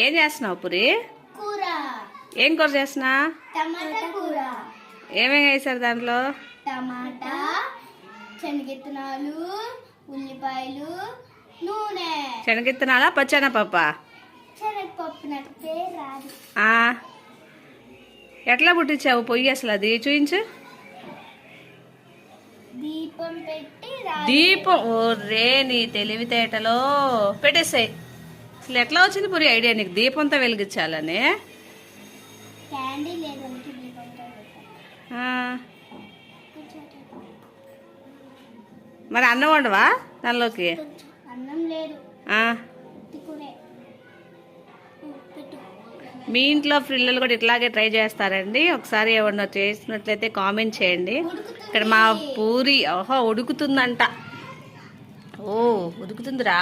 ఏం చేస్తున్నావు పురి? కూర. ఏం కూర చేస్తున్నా? టమాటా కూర. ఏమేమి వేసారు దాంట్లో? టమాటా, శనగిత్తనాలు, ఉల్లిపాయలు, నూనె. శనగిత్తనాలా పచ్చెనపప్పా? శనగపప్పు నాకు పేరు రాదు. ఎట్లా పుట్టించావు పొయ్యి అసలు? అది చూయించు. దీపం పెట్టి దీపం? ఓర్రే నీ తెలివితేటలో పెట్టేసాయి. అసలు ఎట్లా వచ్చింది పురి ఐడియా నీకు దీపంతో వెలిగించాలని? క్యాండీ లేదు, దీపంతో మరి అన్నం వండవా దానిలోకి? అన్నం లేదు. మీ ఇంట్లో పిల్లలు కూడా ఇట్లాగే ట్రై చేస్తారండి? ఒకసారి ఏమన్నా చేసినట్లయితే కామెంట్ చేయండి. ఇక్కడ మా పూరి ఉడుకుతుందంట. ఓ ఉడుకుతుందిరా.